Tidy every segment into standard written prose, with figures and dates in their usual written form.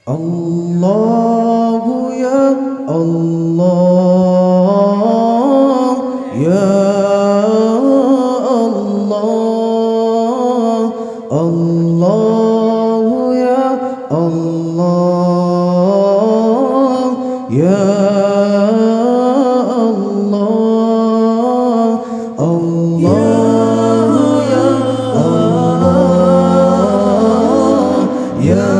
Allahu ya Allah ya Allah, Allahu ya Allah ya Allah, Allah ya Allah ya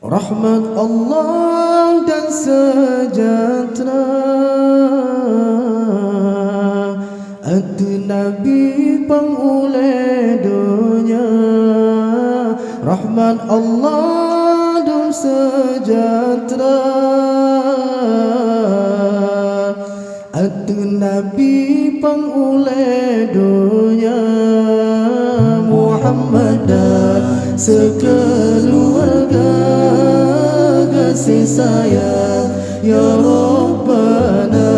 rahmat Allah dan sejahtera atas Nabi pengulai dunia. Rahmat Allah dan sejahtera atas Nabi pengulai dunia. Muhammad dan sekeluarga kasih sayang ya Rabbana.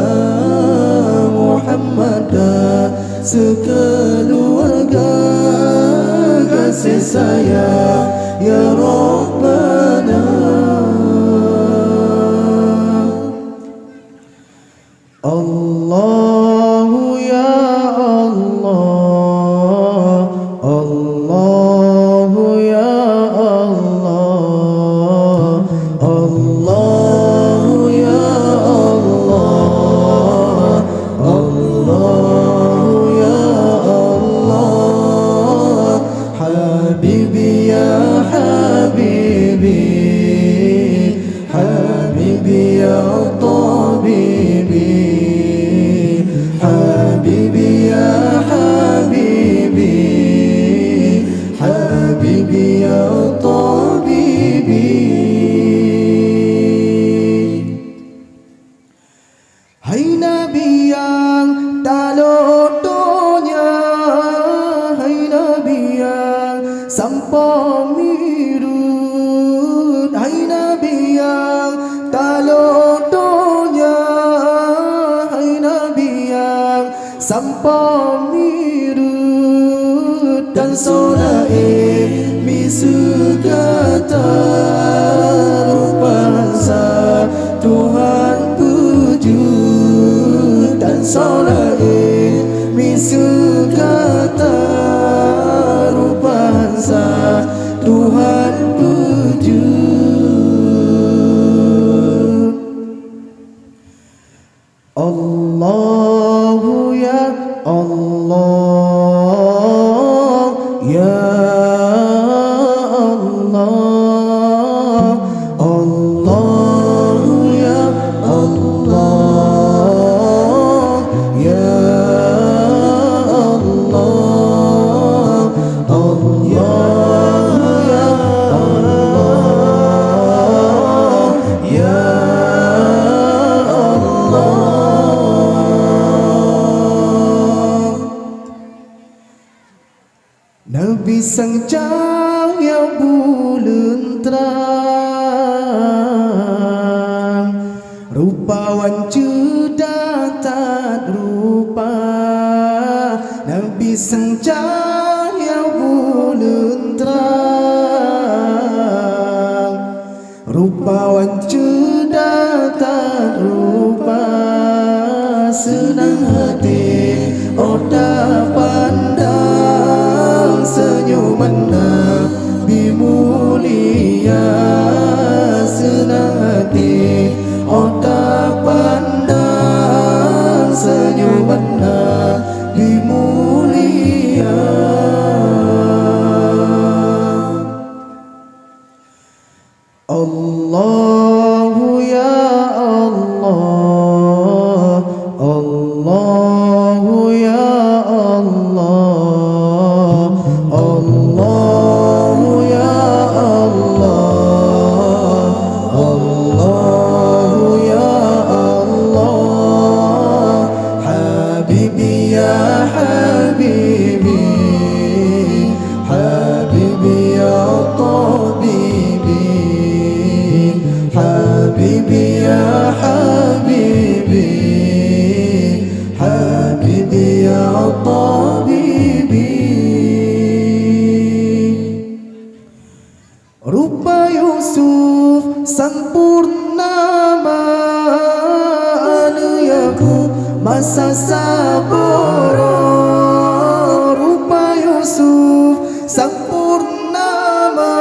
Muhammad dan sekeluarga kasih sayang ya Rabbana. Allahu ya Allah, Allahu ya Allah, Allahu ya Allah, Allahu ya Allah. Habibi ya Habibi, Habibi ya Tabibi, Habibi ya Habibi, Habibi ya Tabibi. Hai Nabi yang tak lotonya, hai Nabi yang sampai mirut, hai Nabi yang tak lotonya, hai Nabi yang sampai mirut. Dan solae misugata rupansa Tuhan puju. Dan solae misugata rupansa Tuhan puju. Allahu ya Allah ya Allah, Allahu ya Allah ya Allah, Allahu ya Allah ya Nabi sang cahaya bulan terang, rupawan cedak tak rupa. Nabi sang cahaya bulan terang, rupawan cedak tak rupa. Senang hati otak pandang senyuman Nabi mulia. Senang hati otak pandang senyuman Nabi mulia. masa saboro rupa Yusuf sang purnama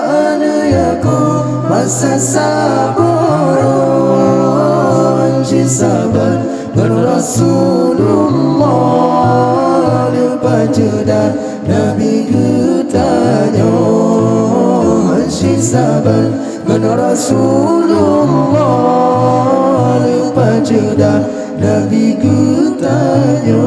anayako masa saboro anji sabar Rasulullah lupa jeda Nabi getanyo anji sabar Rasulullah lupa jeda Nabi getanyo